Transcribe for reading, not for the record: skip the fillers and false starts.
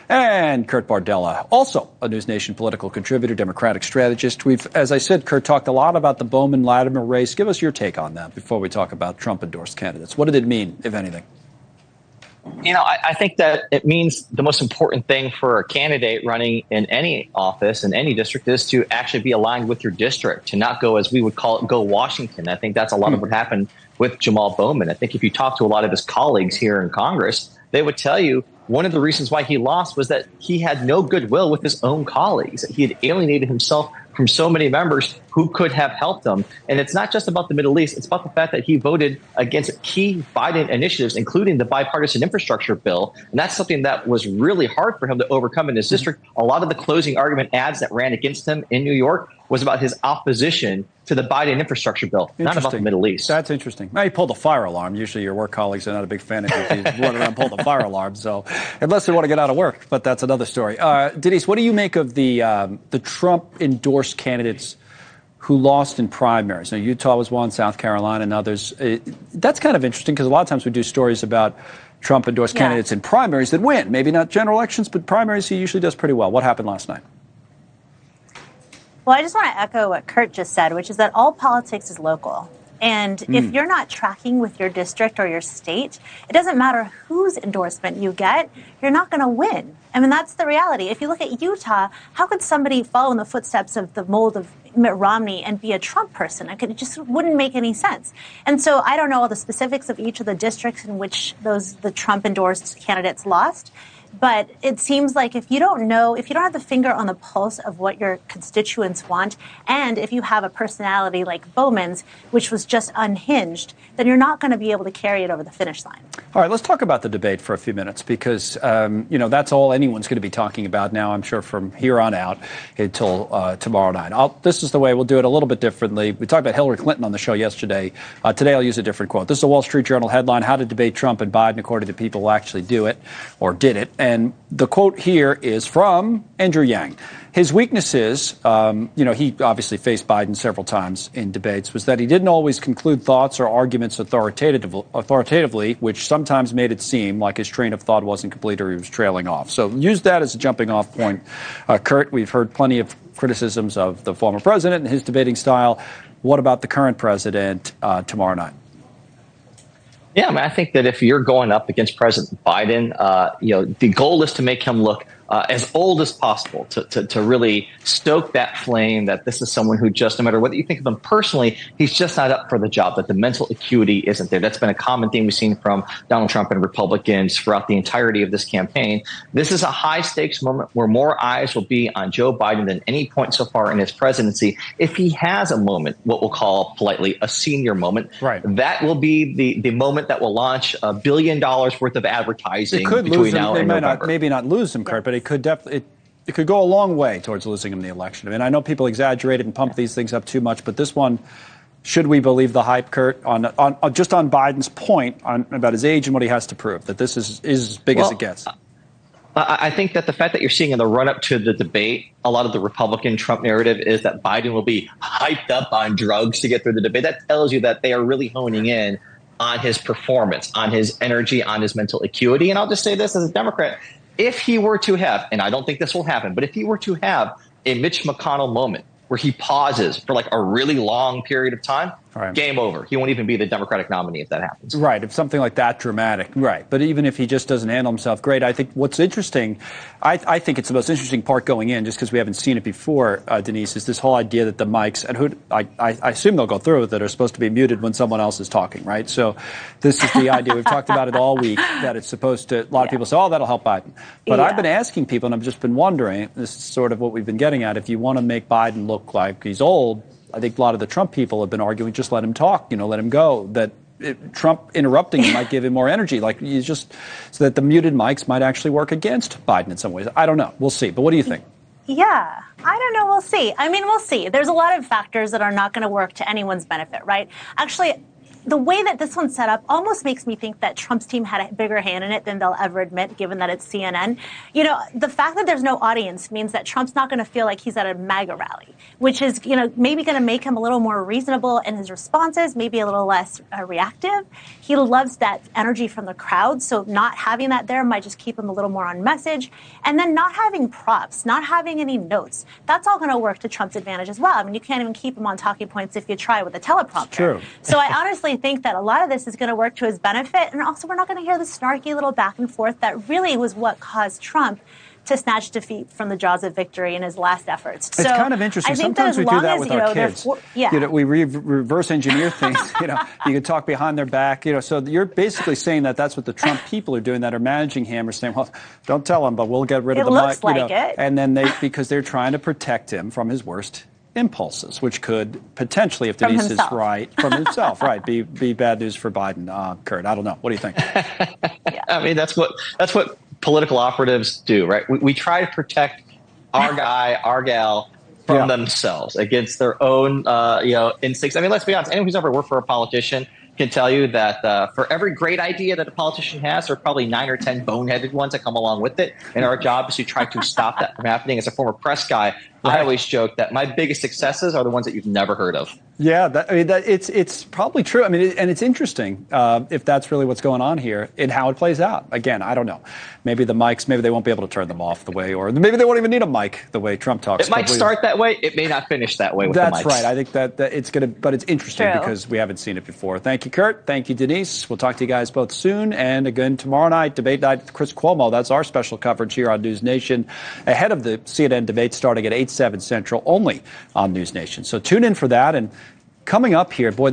And Kurt Bardella, also a NewsNation political contributor, Democratic strategist. We've, as I said, Kurt, talked a lot about the Bowman-Latimer race. Give us your take on that before we talk about Trump-endorsed candidates. What did it mean, if anything? You know, I think that it means the most important thing for a candidate running in any office in any district is to actually be aligned with your district, to not go, as we would call it, go Washington. I think that's a lot of what happened with Jamaal Bowman. I think if you talk to a lot of his colleagues here in Congress, they would tell you one of the reasons why he lost was that he had no goodwill with his own colleagues. He had alienated himself from so many members who could have helped him. And it's not just about the Middle East. It's about the fact that he voted against key Biden initiatives, including the bipartisan infrastructure bill. And that's something that was really hard for him to overcome in his district. A lot of the closing argument ads that ran against him in New York was about his opposition to the Biden infrastructure bill, not about the Middle East. That's interesting. Now, he pulled a fire alarm. Usually your work colleagues are not a big fan of you running around pull the fire alarm. So unless they want to get out of work, but that's another story. Denise, what do you make of the Trump-endorsed candidates who lost in primaries? Now, Utah was one, South Carolina and others. That's kind of interesting because a lot of times we do stories about Trump-endorsed candidates in primaries that win. Maybe not general elections, but primaries he usually does pretty well. What happened last night? Well, I just want to echo what Kurt just said, which is that all politics is local. And if you're not tracking with your district or your state, it doesn't matter whose endorsement you get, you're not going to win. I mean, that's the reality. If you look at Utah, how could somebody follow in the footsteps of the mold of Mitt Romney and be a Trump person? It just wouldn't make any sense. And so I don't know all the specifics of each of the districts in which the Trump-endorsed candidates lost. But it seems like if you don't have the finger on the pulse of what your constituents want, and if you have a personality like Bowman's, which was just unhinged, then you're not going to be able to carry it over the finish line. All right, let's talk about the debate for a few minutes because, that's all anyone's going to be talking about now, I'm sure, from here on out until tomorrow night. This is the way we'll do it a little bit differently. We talked about Hillary Clinton on the show yesterday. Today I'll use a different quote. This is a Wall Street Journal headline, How to Debate Trump and Biden According to People Who Actually Do It, or Did It. And the quote here is from Andrew Yang. His weaknesses, he obviously faced Biden several times in debates, was that he didn't always conclude thoughts or arguments authoritatively, which sometimes made it seem like his train of thought wasn't complete or he was trailing off. So use that as a jumping off point. Kurt, we've heard plenty of criticisms of the former president and his debating style. What about the current president tomorrow night? Yeah, I mean, I think that if you're going up against President Biden, the goal is to make him look as old as possible, to really stoke that flame that this is someone who just, no matter what you think of him personally, he's just not up for the job, that the mental acuity isn't there. That's been a common theme we've seen from Donald Trump and Republicans throughout the entirety of this campaign. This is a high stakes moment where more eyes will be on Joe Biden than any point so far in his presidency. If he has a moment, what we'll call politely a senior moment, right, that will be the moment that will launch $1 billion worth of advertising between now and November. Maybe not lose him, Kurt, but it could definitely it could go a long way towards losing him the election. I mean, I know people exaggerate and pump these things up too much, but this one, should we believe the hype, Kurt, on just on Biden's point about his age and what he has to prove, that this is as big as it gets? I think that the fact that you're seeing in the run-up to the debate, a lot of the Republican Trump narrative is that Biden will be hyped up on drugs to get through the debate. That tells you that they are really honing in on his performance, on his energy, on his mental acuity. And I'll just say this as a Democrat, if he were to have, and I don't think this will happen, but if he were to have a Mitch McConnell moment where he pauses for like a really long period of time, right, game over. He won't even be the Democratic nominee if that happens. Right, if something like that dramatic. Right, but even if he just doesn't handle himself great, I think what's interesting, I think it's the most interesting part going in, just because we haven't seen it before, Denise, is this whole idea that the mics, and I assume they'll go through, that are supposed to be muted when someone else is talking, right? So this is the idea. We've talked about it all week, that it's supposed to, a lot of people say, oh, that'll help Biden. But I've been asking people, and I've just been wondering, this is sort of what we've been getting at, if you want to make Biden look like he's old, I think a lot of the Trump people have been arguing, just let him talk, let him go, that Trump interrupting him might give him more energy, so that the muted mics might actually work against Biden in some ways. I don't know. We'll see. But what do you think? Yeah, I don't know. We'll see. I mean, we'll see. There's a lot of factors that are not going to work to anyone's benefit, right? Actually, the way that this one's set up almost makes me think that Trump's team had a bigger hand in it than they'll ever admit, given that it's CNN. You know, the fact that there's no audience means that Trump's not going to feel like he's at a MAGA rally, which is, you know, maybe going to make him a little more reasonable in his responses, maybe a little less reactive. He loves that energy from the crowd, so not having that there might just keep him a little more on message. And then not having props, not having any notes, that's all going to work to Trump's advantage as well. I mean, you can't even keep him on talking points if you try with a teleprompter. True. So I honestly think that a lot of this is going to work to his benefit. And also, we're not going to hear the snarky little back and forth that really was what caused Trump to snatch defeat from the jaws of victory in his last efforts. It's kind of interesting. Sometimes we do that with our kids. You know, we reverse engineer things. You know, you can talk behind their back. You know, so you're basically saying that that's what the Trump people are doing that are managing him, are saying, well, don't tell him, but we'll get rid of the mic. It looks like it. And then because they're trying to protect him from his worst impulses, which could potentially, if Denise is right, from himself, right, be bad news for Biden. Kurt, I don't know. What do you think? I mean, that's what political operatives do, right? We try to protect our guy, our gal from themselves against their own, instincts. I mean, let's be honest. Anyone who's ever worked for a politician can tell you that for every great idea that a politician has, there are probably 9 or 10 boneheaded ones that come along with it. And our job is to try to stop that from happening. As a former press guy, I always joke that my biggest successes are the ones that you've never heard of. Yeah, it's probably true. I mean, and it's interesting if that's really what's going on here and how it plays out. Again, I don't know. Maybe the mics, maybe they won't be able to turn them off the way, or maybe they won't even need a mic the way Trump talks. It might start that way. It may not finish that way with That's the mics. right. I think that it's going to, but it's interesting True. because we haven't seen it before. Thank you, Kurt. Thank you, Denise. We'll talk to you guys both soon. And again, tomorrow night, debate night with Chris Cuomo. That's our special coverage here on NewsNation ahead of the CNN debate starting at 8/7 Central only on NewsNation. So tune in for that. And coming up here, boy,